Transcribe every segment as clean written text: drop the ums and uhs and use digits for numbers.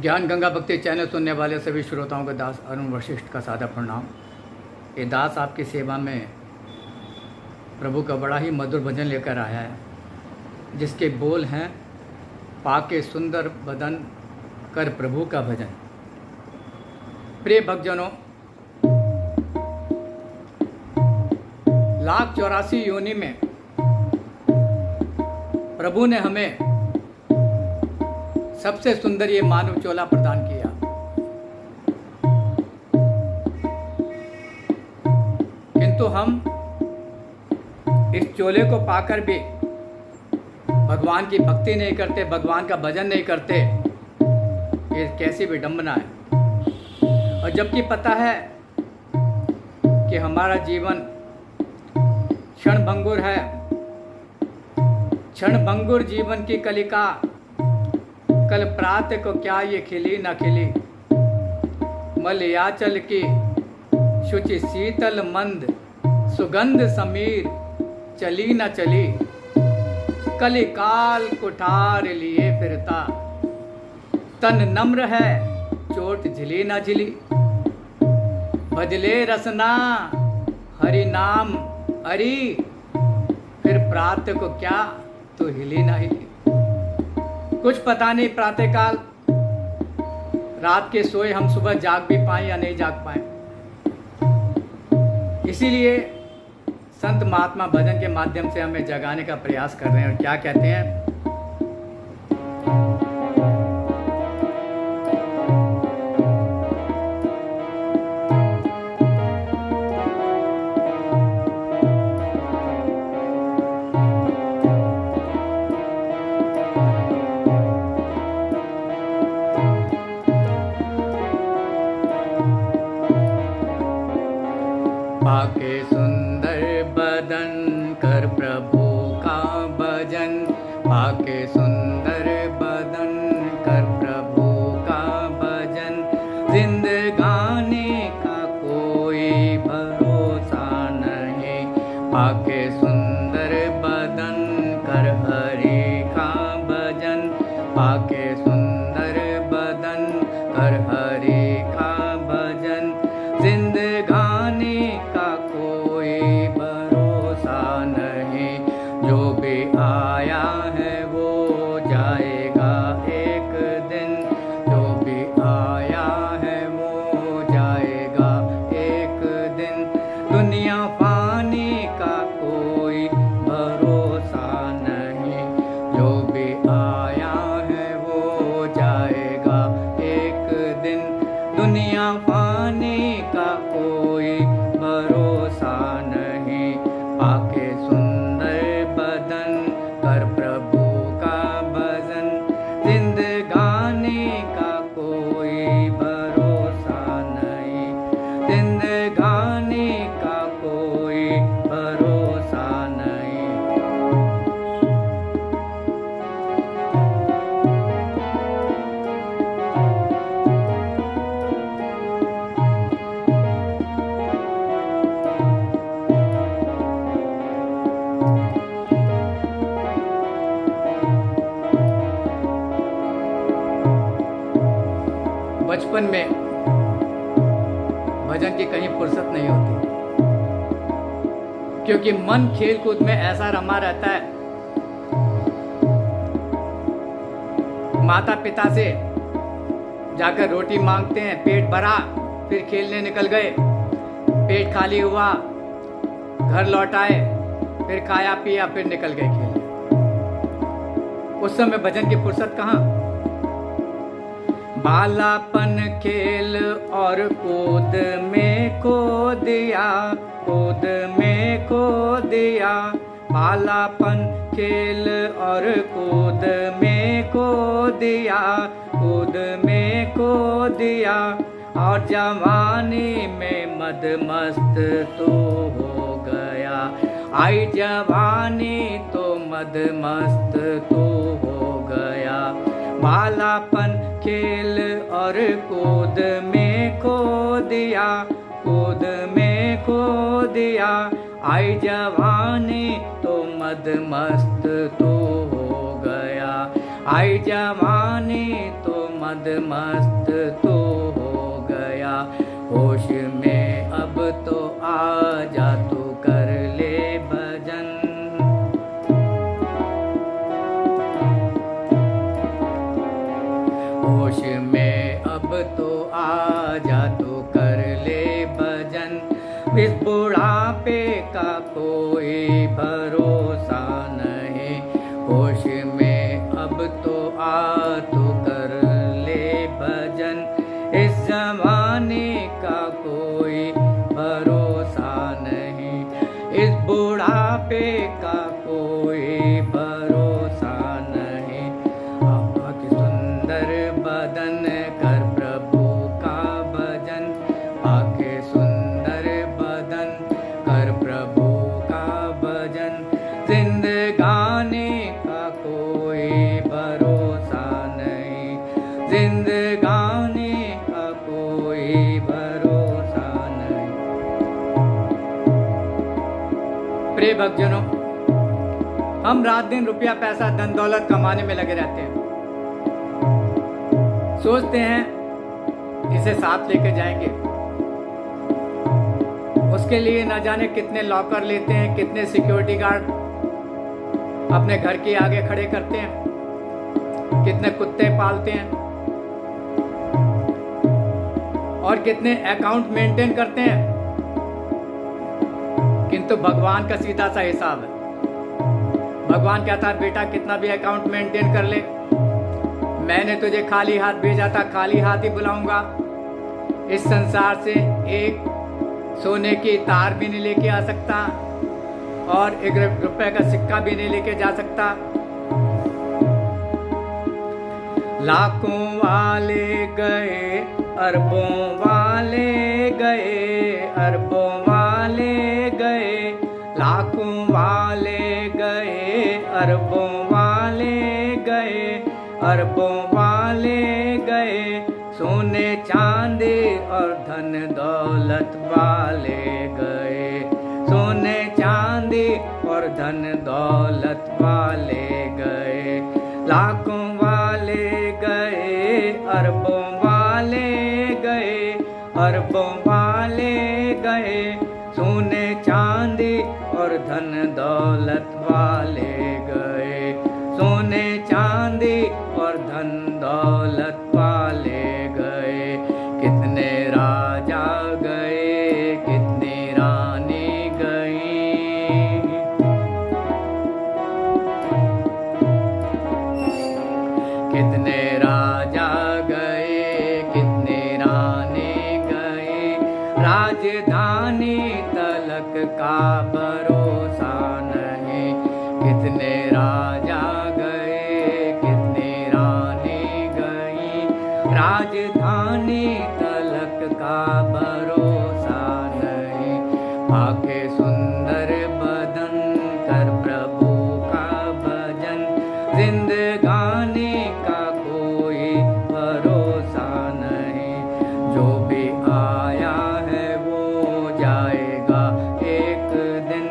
ज्ञान गंगा भक्ति चैनल सुनने वाले सभी श्रोताओं को दास अरुण वशिष्ठ का सादा प्रणाम। ये दास आपकी सेवा में प्रभु का बड़ा ही मधुर भजन लेकर आया है, जिसके बोल हैं पाके सुंदर बदन कर प्रभु का भजन। प्रिय भक्तजनों, 184 योनि में प्रभु ने हमें सबसे सुंदर ये मानव चोला प्रदान किया। किंतु हम इस चोले को पाकर भी भगवान की भक्ति नहीं करते, भगवान का भजन नहीं करते। ये कैसी विडंबना है। और जबकि पता है कि हमारा जीवन क्षणभंगुर है, क्षणभंगुर जीवन की कलिका कल प्रातः को क्या ये खिली न खिली। मलयाचल की शुचि शीतल मंद सुगंध समीर चली न चली। कलिकाल कुठार लिए फिरता तन नम्र है चोट झिली न झिली। भजले रसना हरि नाम अरी फिर प्रातः को क्या तो हिली न हिली। कुछ पता नहीं प्रातःकाल रात के सोए हम सुबह जाग भी पाएं या नहीं जाग पाएं। इसीलिए संत महात्मा भजन के माध्यम से हमें जगाने का प्रयास कर रहे हैं। और क्या कहते हैं? पाके सुंदर बदन कर प्रभु का भजन। पाके सुंदर बदन कर प्रभु का भजन। जिंदगानी का कोई भरोसा नहीं। पाके सुंदर बदन कर हरि का भजन। पाके सुंदर बदन कर हरि का भजन। जिंदगानी का कोई भरोसा नहीं। जो भी आया है वो जाएगा एक दिन। जो भी आया है वो जाएगा एक दिन। दुनिया पानी का कोई भरोसा नहीं। जो भी आया है वो जाएगा एक दिन। दुनिया पानी का कोई भरोसा नहीं। पाके सुंदर बदन कर प्रभु का भजन। जिंदगानी का कोई भरोसा नहीं। जिंदगानी का कोई भरोसा नहीं। बचपन में भजन की कहीं फुर्सत नहीं होती, क्योंकि मन खेल कूद में ऐसा रमा रहता है। माता पिता से जाकर रोटी मांगते हैं, पेट भरा, फिर खेलने निकल गए। पेट खाली हुआ, घर लौट आए, फिर खाया पिया, फिर निकल गए खेलने। उस समय भजन की फुर्सत कहाँ? बालापन खेल और कूद में खो दिया, कूद में खो दिया। बालापन खेल और कूद में खो दिया, कूद में खो दिया। और जवानी में मद मस्त तो हो गया। आई जवानी तो मद मस्त तो हो गया। बालापन खेल और कूद में खो दिया, कूद में खो दिया। आई जवानी तो मद मस्त तो हो गया। आई जवानी तो मद मस्त तो हो गया, होश में अब तो आ जा तू कर ले भजन। होश में अब तो आ जा तू कर ले भजन। इस बुढ़ापे का कोई भरोसा नहीं, होश में अब तो आ तू कर ले भजन। इस जमाने का कोई भरोसा नहीं, इस बुढ़ापे का कोई भरोसा नहीं। आँख सुंदर बदन कर प्रभु का भजन, आँखें सुंदर बदन कर प्रभु का भजन। जिंदगानी का कोई भरोसा नहीं, जिंदगानी का कोई भरोसा नहीं। प्रिय भक्तजनों, हम रात दिन रुपया पैसा धन दौलत कमाने में लगे रहते हैं। सोचते हैं इसे साथ लेके जाएंगे, उसके लिए न जाने कितने लॉकर लेते हैं, कितने सिक्योरिटी गार्ड अपने घर के आगे खड़े करते हैं, कितने कुत्ते पालते हैं और कितने अकाउंट मेंटेन करते हैं। किंतु भगवान का सीधा सा हिसाब है। भगवान कहता है बेटा कितना भी अकाउंट मेंटेन कर ले, मैंने तुझे खाली हाथ भेजा था, खाली हाथ ही बुलाऊंगा। इस संसार से एक सोने की तार भी नहीं लेके आ सकता और 1 रुपए का सिक्का भी नहीं लेके जा सकता। लाखों वाले गए, अरबों वाले गए, अरबों वाले गए, लाखों वाले गए, अरबों वाले गए, अरबों वाले गए। सोने चांदी और धन दौलत वाले गए, सोने चांदी और धन दौलत वाले गए। लाखों वाले गए, अरबों वाले गए, अरबों वाले गए। सोने चांदी और धन दौलत वाले गए, सोने चांदी और धन दौलत वाले गए। कितने राजा गए, कितनी रानी गई, कितने राजा गए, कितनी रानी गई। राजधानी तलक का भरोसा नहीं, कितने राजा गए, कितनी रानी गई। राजधानी तलक का भरोसा नहीं। आंखें सुंदर बदन कर प्रभु का भजन, जिंदगानी का कोई भरोसा नहीं। जो भी आया है वो जाएगा एक दिन,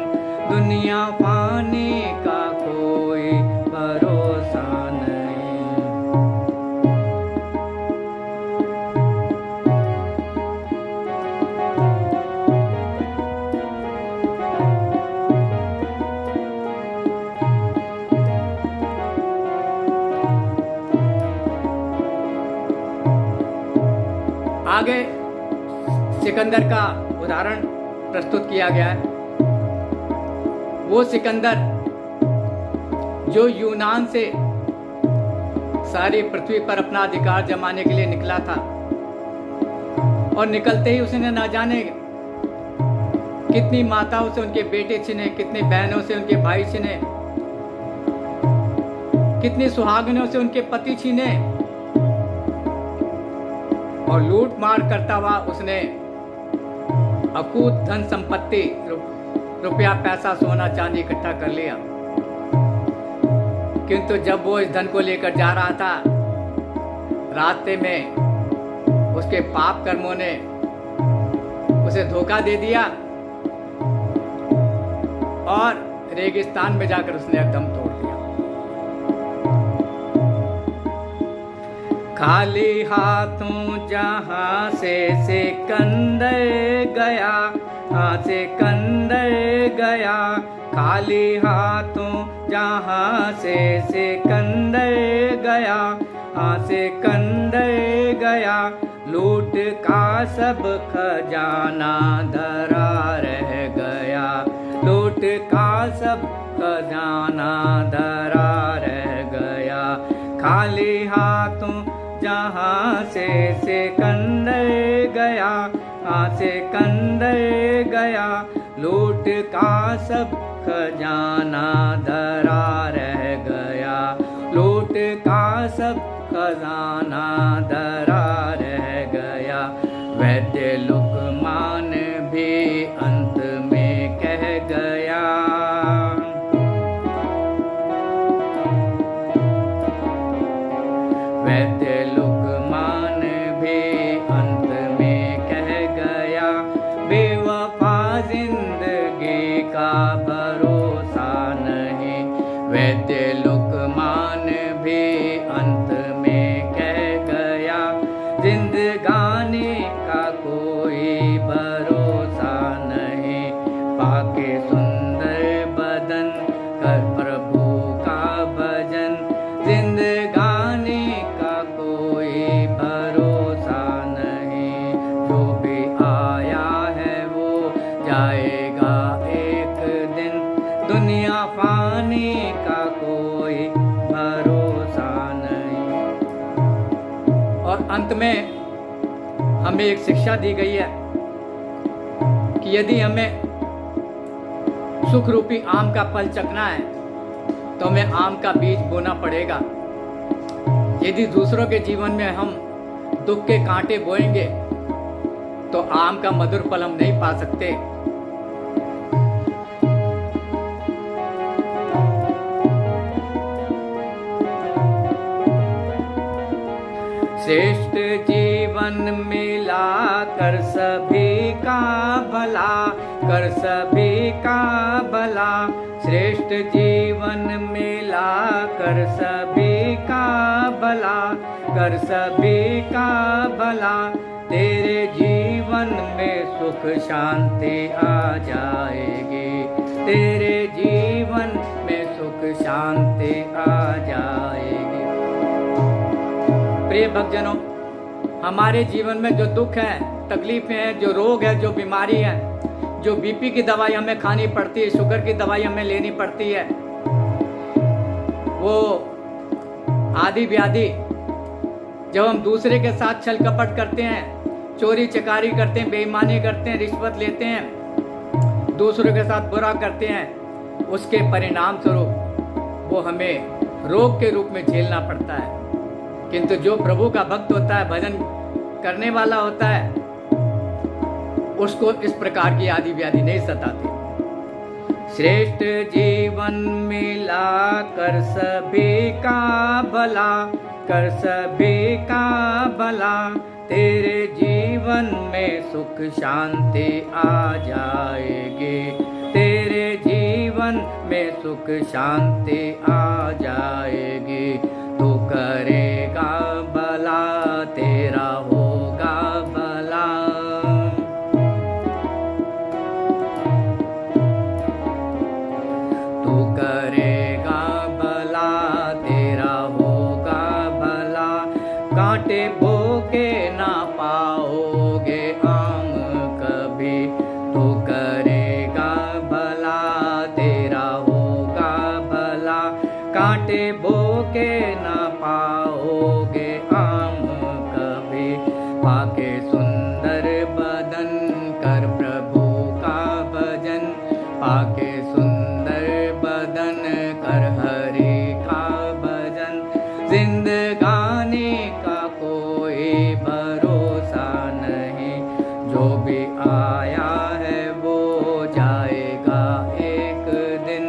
दुनिया पानी का कोई भरोसा नहीं। आगे सिकंदर का उदाहरण प्रस्तुत किया गया है। वो सिकंदर जो यूनान से सारी पृथ्वी पर अपना अधिकार जमाने के लिए निकला था और निकलते ही उसने ना जाने कितनी माताओं से उनके बेटे छिने, कितनी बहनों से उनके भाई छिने, कितनी सुहागनों से उनके पति छीने और लूट मार करता हुआ उसने अकूत धन संपत्ति, रुपया पैसा सोना चांदी इकट्ठा कर लिया। किंतु जब वो इस धन को लेकर जा रहा था, रास्ते में उसके पाप कर्मों ने उसे धोखा दे दिया और रेगिस्तान में जाकर उसने दम तोड़ दिया। खाली हाथों जहाँ से सिकंदर गया, सिकंदर गया। खाली हाथों जहाँ से सिकंदर गया, सिकंदर गया। लूट का सब खजाना धरा रह गया, लूट का सब खजाना धरा रह गया। खाली हाथों जहाँ से सिकंदर गया, सिकंदर गया। लूट का सब खजाना धरा रह गया, लूट का सब खजाना धरा रह गया। वैद्य लुकमान भी अंत में कह गया, वैद्य लुकमान भी अंत में कह गया। बेवफा जिंदगी का भरोसा नहीं, वैद्य लुकमान भी अंत में कह गया। जिंदगानी का कोई भरोसा नहीं, पाके सुंदर बदन कर प्रभु का भजन। जिंदगानी का कोई भरोसा नहीं, जो भी आया है वो जाएगा एक दिन। दुनिया फानी का कोई भरोसा नहीं। और अंत में हमें एक शिक्षा दी गई है कि यदि हमें सुख रूपी आम का फल चखना है तो हमें आम का बीज बोना पड़ेगा। यदि दूसरों के जीवन में हम दुख के कांटे बोएंगे तो आम का मधुर फल हम नहीं पा सकते। श्रेष्ठ जीवन मिला कर सभी का भला, कर सभी का भला। श्रेष्ठ जीवन मिला कर सभी का भला, कर सभी का भला। तेरे जीवन में सुख शांति आ जाएगी, तेरे जीवन में सुख शांति आ जाएगी। प्रिय भक्तजनों, हमारे जीवन में जो दुख है, तकलीफें हैं, जो रोग है, जो बीमारी है, जो बीपी की दवाई हमें खानी पड़ती है, शुगर की दवाई हमें लेनी पड़ती है, वो आदि व्याधि जब हम दूसरे के साथ छल कपट करते हैं, चोरी चकारी करते हैं, बेईमानी करते हैं, रिश्वत लेते हैं, दूसरों के साथ बुरा करते हैं, उसके परिणाम स्वरूप वो हमें रोग के रूप में झेलना पड़ता है। किंतु जो प्रभु का भक्त होता है, भजन करने वाला होता है, उसको इस प्रकार की आदि व्याधि नहीं सताती। श्रेष्ठ जीवन मिला कर सभी का भला, कर सभी का भला। तेरे जीवन में सुख शांति आ जाएगी, तेरे जीवन में सुख शांति आ जाएगी। तू करेगा भला, तेरा होगा भला। तू करेगा भला, तेरा होगा भला। कांटे बोके ना पाओगे आम कभी, तू करेगा भला, तेरा होगा भला। कांटे बोके ना पाओगे आम कभी, पाके सुंदर बदन कर प्रभु का भजन। पाके सुंदर बदन कर हरि का भजन। जिंदगानी का कोई भरोसा नहीं, जो भी आया है वो जाएगा एक दिन।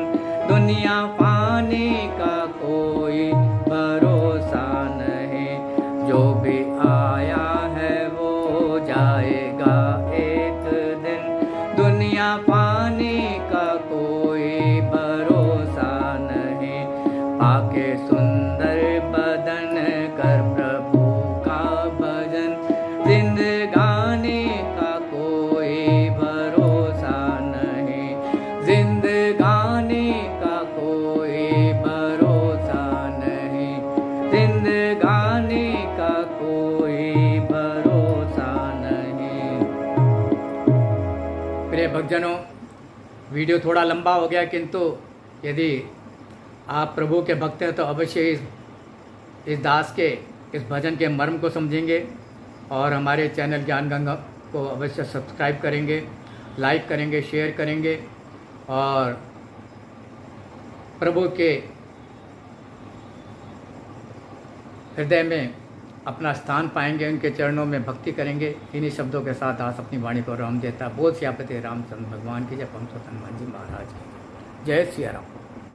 दुनिया फानी का कोई भरोसा नहीं, जो भी आया है वो जाएगा एक दिन। दुनिया फानी का कोई भरोसा नहीं, पाके सुंदर बदन कर प्रभु भक्तजनों, वीडियो थोड़ा लंबा हो गया, किंतु यदि आप प्रभु के भक्त हैं तो अवश्य इस दास के इस भजन के मर्म को समझेंगे और हमारे चैनल ज्ञान गंगा को अवश्य सब्सक्राइब करेंगे, लाइक करेंगे, शेयर करेंगे और प्रभु के हृदय में अपना स्थान पाएंगे, उनके चरणों में भक्ति करेंगे। इन्हीं शब्दों के साथ दास अपनी वाणी को राम देता। बोल सियापति रामचंद्र भगवान की जय, पवन सुत हनुमान जी महाराज की जय। सिया राम।